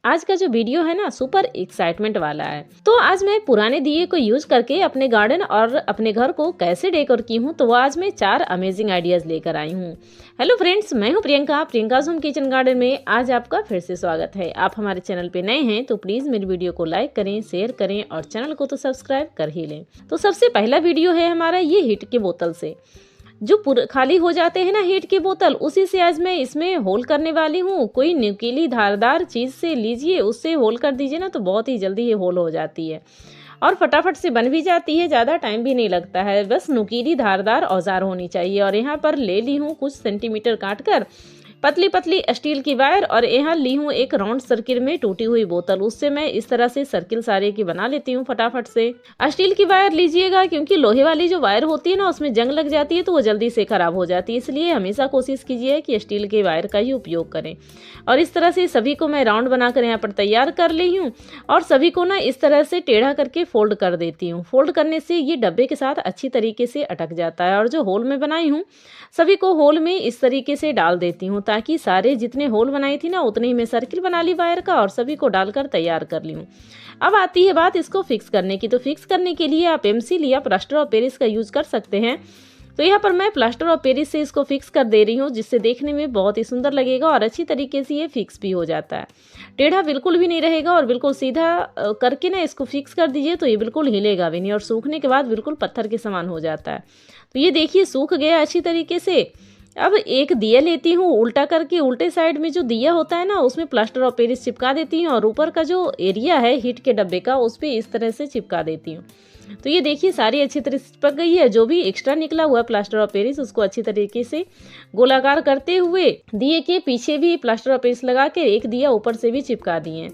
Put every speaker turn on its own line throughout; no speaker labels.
आज का जो वीडियो है ना सुपर एक्साइटमेंट वाला है। तो आज मैं पुराने दिए को यूज करके अपने गार्डन और अपने घर को कैसे डेकोर की हूँ, तो आज मैं 4 अमेजिंग आइडियाज लेकर आई हूँ। हेलो फ्रेंड्स, मैं हूँ प्रियंका होम किचन गार्डन में आज आपका फिर से स्वागत है। आप हमारे चैनल पे नए हैं तो प्लीज मेरी वीडियो को लाइक करें, शेयर करें और चैनल को तो सब्सक्राइब कर ही लें। तो सबसे पहला वीडियो है हमारा ये हीट के बोतल से, जो खाली हो जाते हैं ना हीट की बोतल, उसी से आज मैं इसमें होल करने वाली हूँ। कोई नुकीली धारदार चीज़ से लीजिए, उससे होल कर दीजिए ना, तो बहुत ही जल्दी ये होल हो जाती है और फटाफट से बन भी जाती है, ज़्यादा टाइम भी नहीं लगता है। बस नुकीली धारदार औजार होनी चाहिए। और यहाँ पर ले ली हूँ कुछ सेंटीमीटर काट कर पतली पतली स्टील की वायर, और यहाँ ली हूँ एक राउंड सर्किल में टूटी हुई बोतल। उससे मैं इस तरह से सर्किल सारे की बना लेती हूँ फटाफट से। स्टील की वायर लीजिएगा, क्योंकि लोहे वाली जो वायर होती है ना उसमें जंग लग जाती है तो वो जल्दी से खराब हो जाती है, इसलिए हमेशा कोशिश कीजिए कि स्टील के वायर का ही उपयोग करें। और इस तरह से सभी को मैं राउंड बनाकर यहाँ पर तैयार कर ली हूँ और सभी को ना इस तरह से टेढ़ा करके फोल्ड कर देती हूँ। फोल्ड करने से ये डब्बे के साथ अच्छी तरीके से अटक जाता है। और जो होल में बनाई हूँ सभी को होल में इस तरीके से डाल देती हूँ, ताकि सारे जितने होल बनाई थी ना उतने ही मैं सर्किल बना ली वायर का और सभी को डालकर तैयार कर ली हूँ। अब आती है बात इसको फिक्स करने की। तो फिक्स करने के लिए आप एमसील या प्लास्टर ऑफ पेरिस का यूज कर सकते हैं। तो यहाँ पर मैं प्लास्टर ऑफ पेरिस से इसको फिक्स कर दे रही हूँ, जिससे देखने में बहुत ही सुंदर लगेगा और अच्छी तरीके से ये फिक्स भी हो जाता है। टेढ़ा बिल्कुल भी नहीं रहेगा और बिल्कुल सीधा करके ना इसको फिक्स कर दीजिए तो ये बिल्कुल हिलेगा भी नहीं और सूखने के बाद बिल्कुल पत्थर के समान हो जाता है। तो ये देखिए सूख गया अच्छी तरीके से। अब एक दिया लेती हूँ उल्टा करके, उल्टे साइड में जो दिया होता है ना उसमें प्लास्टर ऑफ पेरिस चिपका देती हूँ और ऊपर का जो एरिया है हीट के डब्बे का उस पर इस तरह से चिपका देती हूँ। तो ये देखिए सारी अच्छी तरह से चिपक गई है। जो भी एक्स्ट्रा निकला हुआ प्लास्टर ऑफ पेरिस उसको अच्छी तरीके से गोलाकार करते हुए दिए के पीछे भी प्लास्टर ऑफ पेरिस लगा के एक दिया ऊपर से भी चिपका दिए।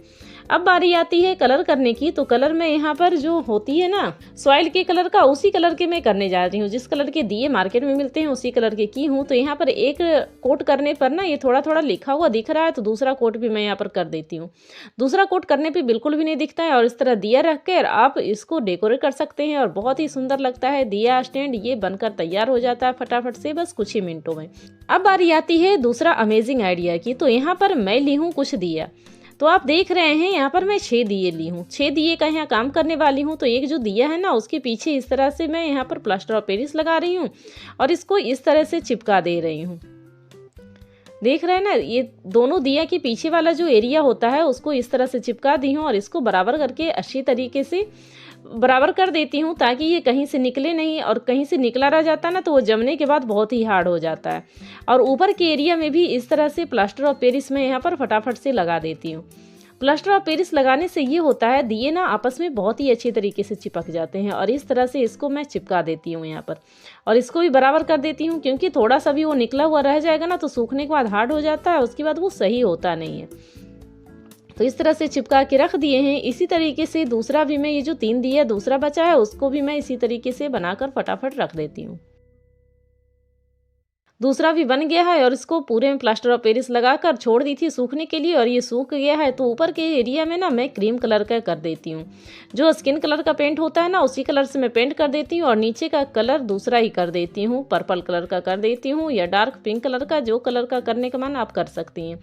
अब बारी आती है कलर करने की। तो कलर में यहाँ पर जो होती है ना सॉइल के कलर का, उसी कलर के मैं करने जा रही हूँ। जिस कलर के दिए मार्केट में मिलते हैं उसी कलर के की हूँ। तो यहाँ पर एक कोट करने पर ना ये थोड़ा थोड़ा लिखा हुआ दिख रहा है, तो दूसरा कोट भी मैं यहाँ पर कर देती हूँ। दूसरा कोट करने पे बिल्कुल भी नहीं दिखता है और इस तरह दिया रख कर आप इसको डेकोरेट कर सकते हैं और बहुत ही सुंदर लगता है दिया स्टैंड। ये बनकर तैयार हो जाता है फटाफट से, बस कुछ ही मिनटों में। अब बारी आती है दूसरा अमेजिंग आइडिया की। तो यहाँ पर मैं ली हूँ कुछ दिया। तो आप देख रहे हैं यहाँ पर मैं 6 दिए ली हूँ। 6 दिए का यहाँ काम करने वाली हूँ। तो एक जो दिया है ना उसके पीछे इस तरह से मैं यहाँ पर प्लास्टर ऑफ पेरिस लगा रही हूँ और इसको इस तरह से चिपका दे रही हूँ। देख रहे हैं ना, ये दोनों दिया के पीछे वाला जो एरिया होता है उसको इस तरह से चिपका दी हूँ और इसको बराबर करके अच्छी तरीके से बराबर कर देती हूँ, ताकि ये कहीं से निकले नहीं। और कहीं से निकला रह जाता है ना तो वो जमने के बाद बहुत ही हार्ड हो जाता है। और ऊपर के एरिया में भी इस तरह से प्लास्टर ऑफ पेरिस मैं यहाँ पर फटाफट से लगा देती हूँ। प्लास्टर ऑफ पेरिस लगाने से ये होता है दिए ना आपस में बहुत ही अच्छी तरीके से चिपक जाते हैं। और इस तरह से इसको मैं चिपका देती हूँ यहाँ पर और इसको भी बराबर कर देती हूँ, क्योंकि थोड़ा सा भी वो निकला हुआ रह जाएगा ना तो सूखने के बाद हार्ड हो जाता है, उसके बाद वो सही होता नहीं है। तो इस तरह से चिपका के रख दिए हैं। इसी तरीके से दूसरा भी मैं, ये जो 3 दिया दूसरा बचा है उसको भी मैं इसी तरीके से बनाकर फटाफट रख देती हूँ। दूसरा भी बन गया है और इसको पूरे में प्लास्टर ऑफ पेरिस लगाकर छोड़ दी थी सूखने के लिए और ये सूख गया है। तो ऊपर के एरिया में ना मैं क्रीम कलर का कर देती हूँ। जो स्किन कलर का पेंट होता है ना उसी कलर से मैं पेंट कर देती हूँ और नीचे का कलर दूसरा ही कर देती हूँ, पर्पल कलर का कर देती हूँ या डार्क पिंक कलर का, जो कलर का करने का मन आप कर सकती हैं।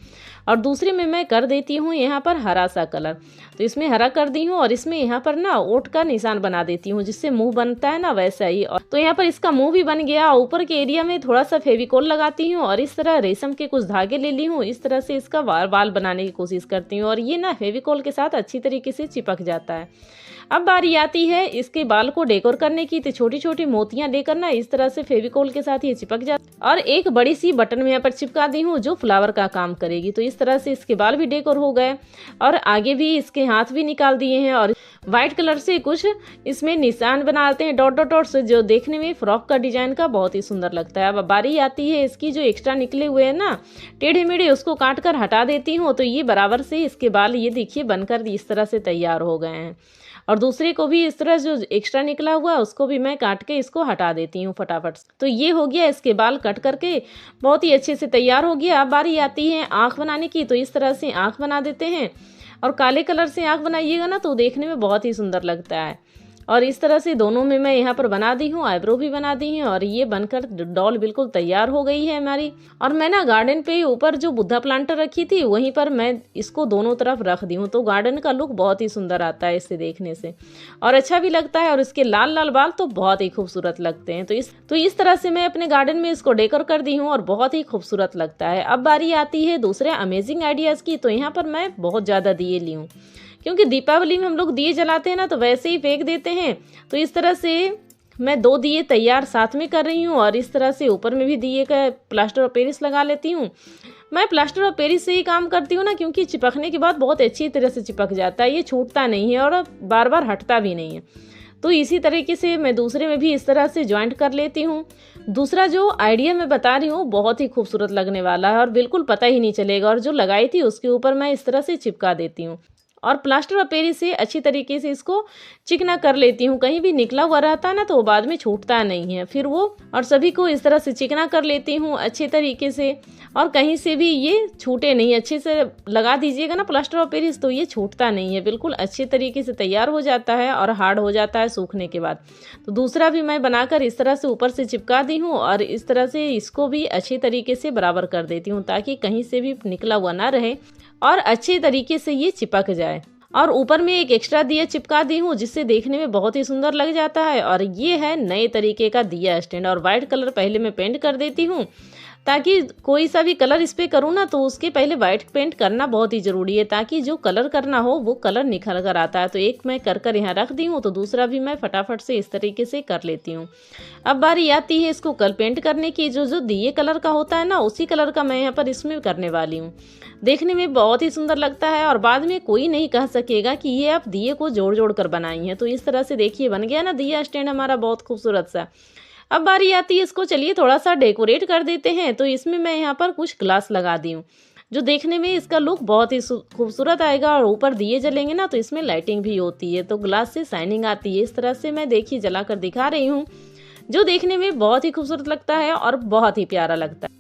और दूसरी में मैं कर देती हूँ यहाँ पर हरा सा कलर। तो इसमें हरा कर दी हूँ और इसमें यहाँ पर ना ओट का निशान बना देती हूँ, जिससे मुंह बनता है ना वैसा ही। और तो यहाँ पर इसका मुंह भी बन गया। ऊपर के एरिया में थोड़ा सा फेविकोल लगाती हूँ और इस तरह रेशम के कुछ धागे ले ली हूँ। इस तरह से इसका बाल बनाने की कोशिश करती हूँ और ये ना फेविकोल के साथ अच्छी तरीके से चिपक जाता है। अब बारी आती है इसके बाल को डेकोर करने की। तो छोटी छोटी मोतियां लेकर ना इस तरह से फेविकोल के साथ ये चिपक जाता और एक बड़ी सी बटन में यहाँ पर चिपका दी हूँ जो फ्लावर का काम करेगी। तो इस तरह से इसके बाल भी डेकोर हो गए और आगे भी इसके हाथ भी निकाल दिए हैं और व्हाइट कलर से कुछ इसमें निशान बनाते हैं डॉट डॉट डॉट से, जो देखने में फ्रॉक का डिजाइन का बहुत ही सुंदर लगता है। अब बारी आती है इसकी जो एक्स्ट्रा निकले हुए हैं ना टेढ़े मेढ़े, उसको काट कर हटा देती हूँ। तो ये बराबर से इसके बाल ये देखिए बनकर इस तरह से तैयार हो गए हैं। और दूसरे को भी इस तरह जो एक्स्ट्रा निकला हुआ है उसको भी मैं काट के इसको हटा देती हूँ फटाफट। तो ये हो गया इसके बाल कट करके बहुत ही अच्छे से तैयार हो गया। अब बारी आती है आँख बनाने की। तो इस तरह से आँख बना देते हैं और काले कलर से आँख बनाइएगा ना तो देखने में बहुत ही सुंदर लगता है। और इस तरह से दोनों में मैं यहाँ पर बना दी हूँ, आईब्रो भी बना दी है और ये बनकर डॉल बिल्कुल तैयार हो गई है हमारी। और मैं ना गार्डन पे ऊपर जो बुद्धा प्लांटर रखी थी वहीं पर मैं इसको दोनों तरफ रख दी हूँ, तो गार्डन का लुक बहुत ही सुंदर आता है इससे देखने से और अच्छा भी लगता है। और इसके लाल लाल बाल तो बहुत ही खूबसूरत लगते हैं। तो इस तरह से मैं अपने गार्डन में इसको डेकोर कर दी हूँ और बहुत ही खूबसूरत लगता है। अब बारी आती है दूसरे अमेजिंग आइडियाज़ की। तो यहाँ पर मैं बहुत ज़्यादा दिए ली हूँ, क्योंकि दीपावली में हम लोग दिए जलाते हैं ना, तो वैसे ही फेंक देते हैं। तो इस तरह से मैं 2 दिए तैयार साथ में कर रही हूँ और इस तरह से ऊपर में भी दिए का प्लास्टर ऑफ पेरिस लगा लेती हूँ। मैं प्लास्टर ऑफ पेरिस से ही काम करती हूँ ना, क्योंकि चिपकने के बाद बहुत अच्छी तरह से चिपक जाता है, ये छूटता नहीं है और बार बार हटता भी नहीं है। तो इसी तरीके से मैं दूसरे में भी इस तरह से ज्वाइंट कर लेती हूँ। दूसरा जो आइडिया मैं बता रही हूँ बहुत ही खूबसूरत लगने वाला है और बिल्कुल पता ही नहीं चलेगा, और जो लगाई थी उसके ऊपर मैं इस तरह से चिपका देती हूँ और प्लास्टर ऑफ पेरिस से अच्छी तरीके से इसको चिकना कर लेती हूँ। कहीं भी निकला हुआ रहता है ना तो वो बाद में छूटता नहीं है फिर वो, और सभी को इस तरह से चिकना कर लेती हूँ अच्छे तरीके से, और कहीं से भी ये छूटे नहीं। अच्छे से लगा दीजिएगा ना प्लास्टर ऑफ पेरिस तो ये छूटता नहीं है, बिल्कुल अच्छे तरीके से तैयार हो जाता है और हार्ड हो जाता है सूखने के बाद। तो दूसरा भी मैं बनाकर इस तरह से ऊपर से चिपका दी हूँ और इस तरह से इसको भी अच्छे तरीके से बराबर कर देती हूँ ताकि कहीं से भी निकला हुआ ना रहे और अच्छे तरीके से ये चिपक जाए। और ऊपर में एक एक्स्ट्रा दिया चिपका दी हूँ जिससे देखने में बहुत ही सुंदर लग जाता है। और ये है नए तरीके का दिया स्टैंड, और वाइट कलर पहले मैं पेंट कर देती हूँ ताकि कोई सा भी कलर इस पर करूँ ना तो उसके पहले वाइट पेंट करना बहुत ही ज़रूरी है, ताकि जो कलर करना हो वो कलर निखर कर आता है। तो एक मैं कर यहाँ रख दी हूँ, तो दूसरा भी मैं फटाफट से इस तरीके से कर लेती हूँ। अब बारी आती है इसको कल पेंट करने की। जो दिए कलर का होता है ना उसी कलर का मैं यहाँ पर इसमें करने वाली हूँ। देखने में बहुत ही सुंदर लगता है और बाद में कोई नहीं कह सकेगा कि ये आप दिए को जोड़ जोड़ कर बनाई हैं। तो इस तरह से देखिए बन गया ना दिया स्टैंड हमारा बहुत खूबसूरत सा। अब बारी आती है इसको चलिए थोड़ा सा डेकोरेट कर देते हैं। तो इसमें मैं यहाँ पर कुछ ग्लास लगा दी हूँ जो देखने में इसका लुक बहुत ही खूबसूरत आएगा, और ऊपर दिए जलेंगे ना तो इसमें लाइटिंग भी होती है तो ग्लास से शाइनिंग आती है। इस तरह से मैं देखिए जला कर दिखा रही हूँ, जो देखने में बहुत ही खूबसूरत लगता है और बहुत ही प्यारा लगता है।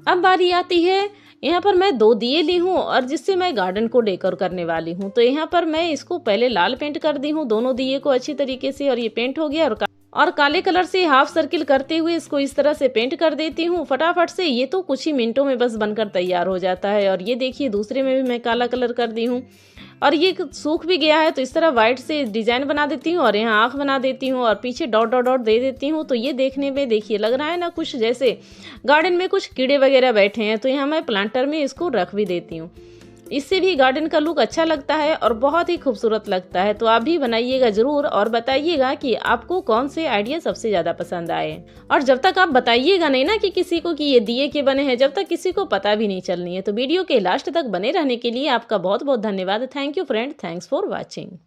अब बारी आती है यहाँ पर मैं 2 दिए ली हूँ और जिससे मैं गार्डन को डेकोर करने वाली हूँ। तो यहाँ पर मैं इसको पहले लाल पेंट कर दी हूँ दोनों दिए को अच्छी तरीके से, और ये पेंट हो गया। और काले कलर से हाफ सर्किल करते हुए इसको इस तरह से पेंट कर देती हूँ फटाफट से। ये तो कुछ ही मिनटों में बस बनकर तैयार हो जाता है। और ये देखिए दूसरे में भी मैं काला कलर कर दी हूँ और ये सूख भी गया है। तो इस तरह वाइट से डिजाइन बना देती हूँ और यहाँ आँख बना देती हूँ और पीछे डॉट डॉट डॉट दे देती हूँ। तो ये देखने में देखिए लग रहा है ना कुछ जैसे गार्डन में कुछ कीड़े वगैरह बैठे हैं। तो यहाँ मैं प्लांटर में इसको रख भी देती हूँ, इससे भी गार्डन का लुक अच्छा लगता है और बहुत ही खूबसूरत लगता है। तो आप भी बनाइएगा ज़रूर और बताइएगा कि आपको कौन से आइडिया सबसे ज़्यादा पसंद आए। और जब तक आप बताइएगा नहीं ना कि किसी को कि ये दिए के बने हैं, जब तक किसी को पता भी नहीं चलनी है। तो वीडियो के लास्ट तक बने रहने के लिए आपका बहुत बहुत धन्यवाद। Thank you friend, thanks for watching.